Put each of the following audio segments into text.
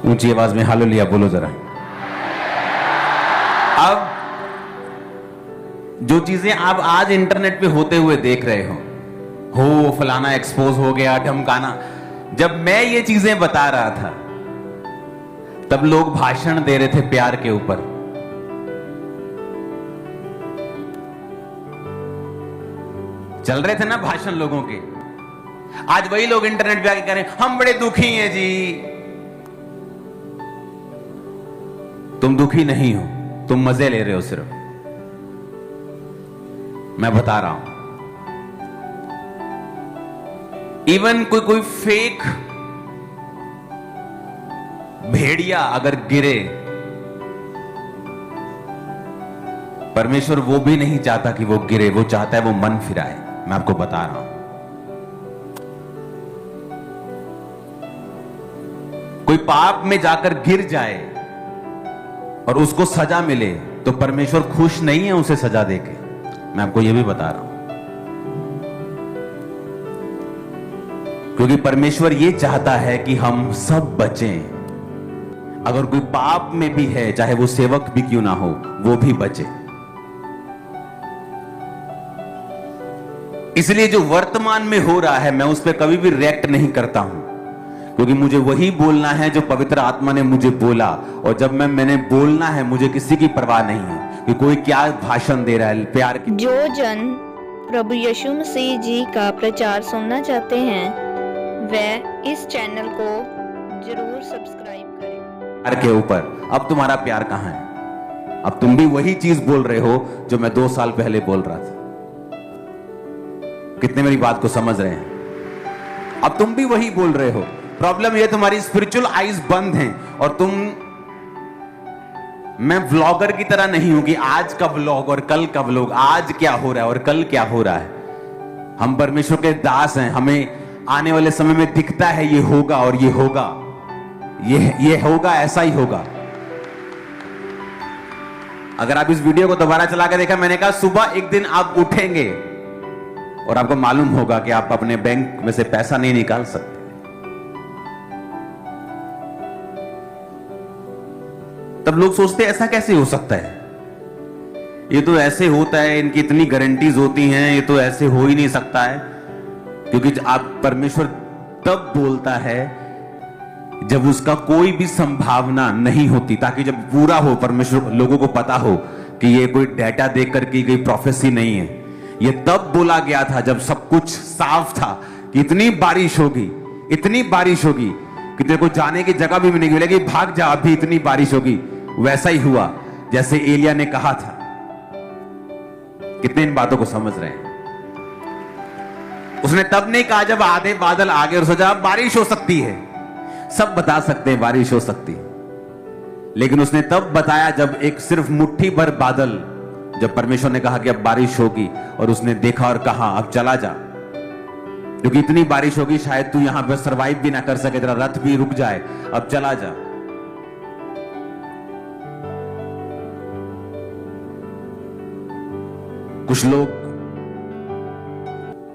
ऊंची आवाज में हालेलुया बोलो जरा। अब जो चीजें आप आज इंटरनेट पे होते हुए देख रहे हो फलाना एक्सपोज हो गया, ढमकाना, जब मैं ये चीजें बता रहा था तब लोग भाषण दे रहे थे प्यार के ऊपर। चल रहे थे ना भाषण लोगों के। आज वही लोग इंटरनेट पे आके कह रहे हैं हम बड़े दुखी हैं जी। तुम दुखी नहीं हो, तुम मजे ले रहे हो सिर्फ। मैं बता रहा हूं, इवन कोई फेक भेड़िया अगर गिरे, परमेश्वर वो भी नहीं चाहता कि वो गिरे, वो चाहता है वो मन फिराए। मैं आपको बता रहा हूं, कोई पाप में जाकर गिर जाए और उसको सजा मिले तो परमेश्वर खुश नहीं है उसे सजा देके। मैं आपको यह भी बता रहा हूं, क्योंकि परमेश्वर यह चाहता है कि हम सब बचें। अगर कोई पाप में भी है, चाहे वो सेवक भी क्यों ना हो, वो भी बचे। इसलिए जो वर्तमान में हो रहा है मैं उस पर कभी भी रिएक्ट नहीं करता हूं, क्योंकि मुझे वही बोलना है जो पवित्र आत्मा ने मुझे बोला। और जब मैंने बोलना है, मुझे किसी की परवाह नहीं है कि कोई क्या भाषण दे रहा है प्यार की। जो जन प्रभु यीशु मसीह जी का प्रचार सुनना चाहते हैं वह इस चैनल को जरूर सब्सक्राइब करें। प्यार के ऊपर अब तुम्हारा प्यार कहां है? अब तुम भी वही चीज बोल रहे हो जो मैं 2 साल पहले बोल रहा था। कितने मेरी बात को समझ रहे हैं? अब तुम भी वही बोल रहे हो। प्रॉब्लम ये तुम्हारी स्पिरिचुअल आईज बंद हैं और तुम, मैं व्लॉगर की तरह नहीं हूं कि आज का व्लॉग और कल का व्लॉग, आज क्या हो रहा है और कल क्या हो रहा है। हम परमेश्वर के दास हैं, हमें आने वाले समय में दिखता है ये होगा और ये होगा, ये होगा, ऐसा ही होगा। अगर आप इस वीडियो को दोबारा चला के देखा, मैंने कहा सुबह एक दिन आप उठेंगे और आपको मालूम होगा कि आप अपने बैंक में से पैसा नहीं निकाल सकते। तब लोग सोचते हैं ऐसा कैसे हो सकता है, ये तो ऐसे होता है, इनकी इतनी गारंटीज होती हैं, ये तो ऐसे हो ही नहीं सकता है। क्योंकि आप, परमेश्वर तब बोलता है जब उसका कोई भी संभावना नहीं होती, ताकि जब पूरा हो, परमेश्वर लोगों को पता हो कि ये कोई डेटा देखकर की गई प्रोफेसी नहीं है। ये तब बोला गया था जब सब कुछ साफ था कि इतनी बारिश होगी, इतनी बारिश होगी कि तेरे को जाने की जगह भी नहीं मिलेगी, भाग जा, अभी इतनी बारिश होगी। वैसा ही हुआ जैसे एलिया ने कहा था। कितने इन बातों को समझ रहे हैं? उसने तब नहीं कहा जब आधे बादल आगे और सोचा बारिश हो सकती है। सब बता सकते हैं बारिश हो सकती है, लेकिन उसने तब बताया जब एक सिर्फ मुट्ठी भर बादल, जब परमेश्वर ने कहा कि अब बारिश होगी, और उसने देखा और कहा अब चला जा, क्योंकि इतनी बारिश होगी शायद तू यहां पर सरवाइव भी ना कर सके, तेरा रथ भी रुक जाए, अब चला जा। कुछ लोग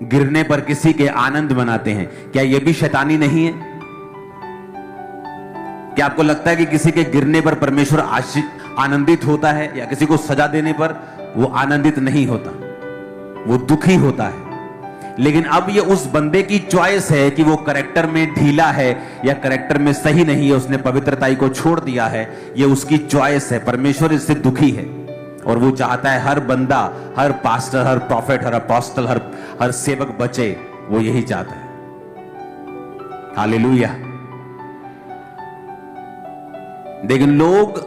गिरने पर किसी के आनंद मनाते हैं। क्या यह भी शैतानी नहीं है? क्या आपको लगता है कि किसी के गिरने पर परमेश्वर आनंदित होता है, या किसी को सजा देने पर वो आनंदित नहीं होता, वो दुखी होता है? लेकिन अब ये उस बंदे की चॉइस है कि वो करैक्टर में ढीला है या करैक्टर में सही नहीं है, उसने पवित्रताई को छोड़ दिया है, ये उसकी चॉइस है। परमेश्वर इससे दुखी है और वो चाहता है हर बंदा, हर पास्टर, हर प्रॉफिट, हर अपोस्टल, हर सेवक बचे। वो यही चाहता है। हालेलुया। लेकिन लोग,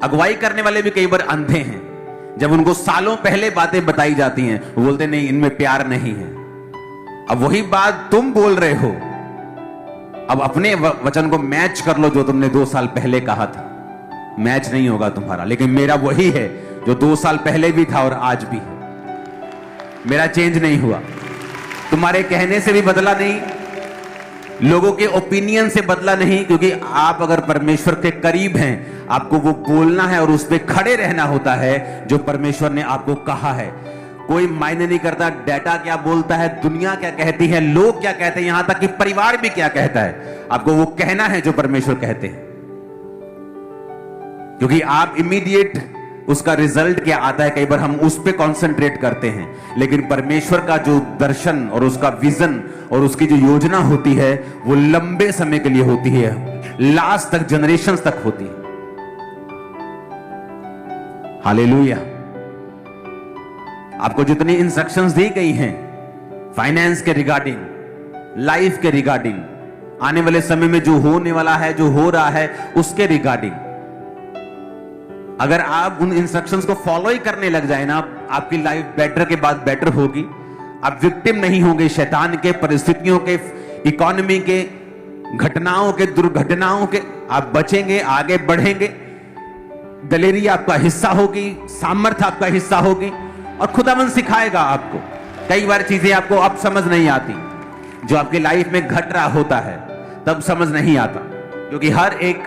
अगुवाई करने वाले भी कई बार अंधे हैं। जब उनको सालों पहले बातें बताई जाती हैं, वो बोलते नहीं, इनमें प्यार नहीं है। अब वही बात तुम बोल रहे हो, अब अपने वचन को मैच कर लो जो तुमने 2 साल पहले कहा था। मैच नहीं होगा तुम्हारा, लेकिन मेरा वही है जो 2 साल पहले भी था और आज भी है। मेरा चेंज नहीं हुआ, तुम्हारे कहने से भी बदला नहीं, लोगों के ओपिनियन से बदला नहीं। क्योंकि आप अगर परमेश्वर के करीब हैं, आपको वो बोलना है और उस पर खड़े रहना होता है जो परमेश्वर ने आपको कहा है। कोई मायने नहीं करता डाटा क्या बोलता है, दुनिया क्या कहती है, लोग क्या कहते हैं, यहां तक कि परिवार भी क्या कहता है। आपको वो कहना है जो परमेश्वर कहते हैं, क्योंकि आप इमीडिएट उसका रिजल्ट क्या आता है, कई बार हम उस पे कंसंट्रेट करते हैं, लेकिन परमेश्वर का जो दर्शन और उसका विजन और उसकी जो योजना होती है वो लंबे समय के लिए होती है, लास्ट तक, जनरेशंस तक होती है। हालेलुया। आपको जितनी इंस्ट्रक्शंस दी गई हैं फाइनेंस के रिगार्डिंग, लाइफ के रिगार्डिंग, आने वाले समय में जो होने वाला है, जो हो रहा है, उसके रिगार्डिंग, अगर आप उन इंस्ट्रक्शंस को फॉलो ही करने लग जाए ना, आपकी लाइफ बेटर के बाद बेटर होगी। आप विक्टिम नहीं होंगे शैतान के, परिस्थितियों के, इकोनॉमी के, घटनाओं के, दुर्घटनाओं के। आप बचेंगे, आगे बढ़ेंगे। दलेरी आपका हिस्सा होगी, सामर्थ्य आपका हिस्सा होगी, और खुदावन सिखाएगा आपको। कई बार चीजें आपको अब समझ नहीं आती, जो आपकी लाइफ में घट रहा होता है तब समझ नहीं आता, क्योंकि हर एक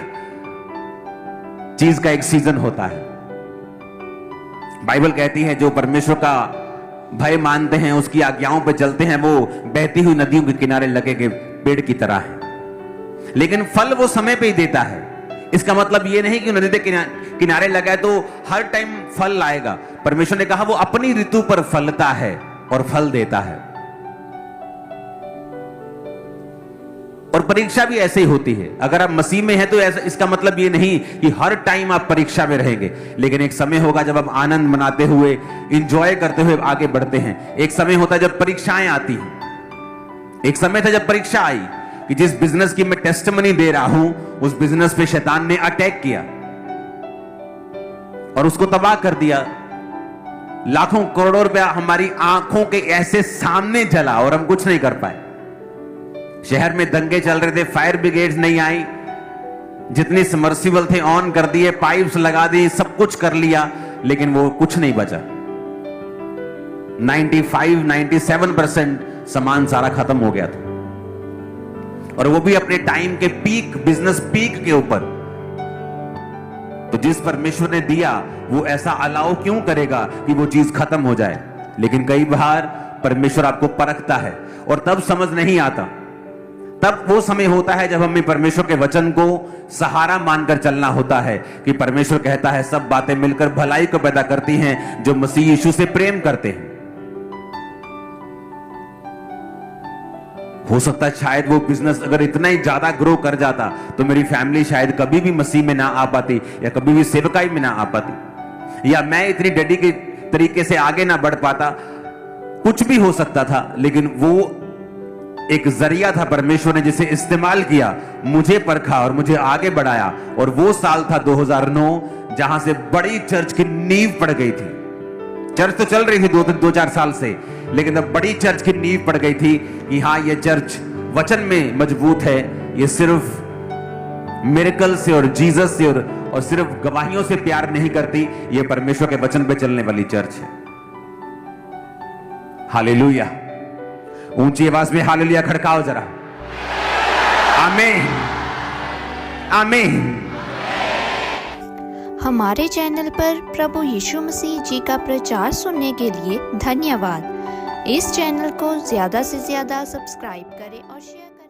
चीज का एक सीजन होता है। बाइबल कहती है जो परमेश्वर का भय मानते हैं, उसकी आज्ञाओं पर चलते हैं, वो बहती हुई नदियों के किनारे लगे के पेड़ की तरह है। लेकिन फल वो समय पे ही देता है। इसका मतलब ये नहीं कि नदी के किनारे लगा है तो हर टाइम फल लाएगा। परमेश्वर ने कहा वो अपनी ऋतु पर फलता है और फल देता है। और परीक्षा भी ऐसे ही होती है। अगर आप मसीह में हैं तो ऐसा, इसका मतलब ये नहीं कि हर टाइम आप परीक्षा में रहेंगे, लेकिन एक समय होगा जब आप आनंद मनाते हुए, इंजॉय करते हुए आगे बढ़ते हैं। एक समय होता है जब परीक्षाएं आती हैं। एक समय था जब परीक्षा आई कि जिस बिजनेस की मैं टेस्टिमनी दे रहा हूं, उस बिजनेस पे शैतान ने अटैक किया और उसको तबाह कर दिया। लाखों करोड़ों रुपया हमारी आंखों के ऐसे सामने जला और हम कुछ नहीं कर पाए। शहर में दंगे चल रहे थे, फायर ब्रिगेड्स नहीं आई, जितनी सबमर्सिबल थे ऑन कर दिए, पाइप्स लगा दी, सब कुछ कर लिया, लेकिन वो कुछ नहीं बचा। 95-97% सामान सारा खत्म हो गया था, और वो भी अपने टाइम के पीक, बिजनेस पीक के ऊपर। तो जिस परमेश्वर ने दिया वो ऐसा अलाउ क्यों करेगा कि वो चीज खत्म हो जाए। लेकिन कई बार परमेश्वर आपको परखता है और तब समझ नहीं आता। तब वो समय होता है जब हमें परमेश्वर के वचन को सहारा मानकर चलना होता है कि परमेश्वर कहता है सब बातें मिलकर भलाई को पैदा करती हैं जो मसीह यीशु से प्रेम करते हैं। हो सकता है शायद वो बिजनेस अगर इतना ही ज्यादा ग्रो कर जाता तो मेरी फैमिली शायद कभी भी मसीह में ना आ पाती, या कभी भी सेवकाई में ना आ पाती, या मैं इतनी डेडिकेट तरीके से आगे ना बढ़ पाता। कुछ भी हो सकता था, लेकिन वो एक जरिया था परमेश्वर ने जिसे इस्तेमाल किया, मुझे परखा और मुझे आगे बढ़ाया। और वो साल था 2009 जहां से बड़ी चर्च की नींव पड़ गई थी। चर्च तो चल रही थी 2-4 साल से, लेकिन अब बड़ी चर्च की नींव पड़ गई थी कि हाँ ये चर्च वचन में मजबूत है, ये सिर्फ मिरेकल से और जीसस से और सिर्फ गवाहियों से प्यार नहीं करती, ये परमेश्वर के वचन पे चलने वाली चर्च है। हालेलुया। ऊंची आवाज में हालेलुया खड़काओ जरा। आमीन, आमीन। हमारे चैनल पर प्रभु यीशु मसीह जी का प्रचार सुनने के लिए धन्यवाद। इस चैनल को ज्यादा से ज्यादा सब्सक्राइब करें और शेयर करें।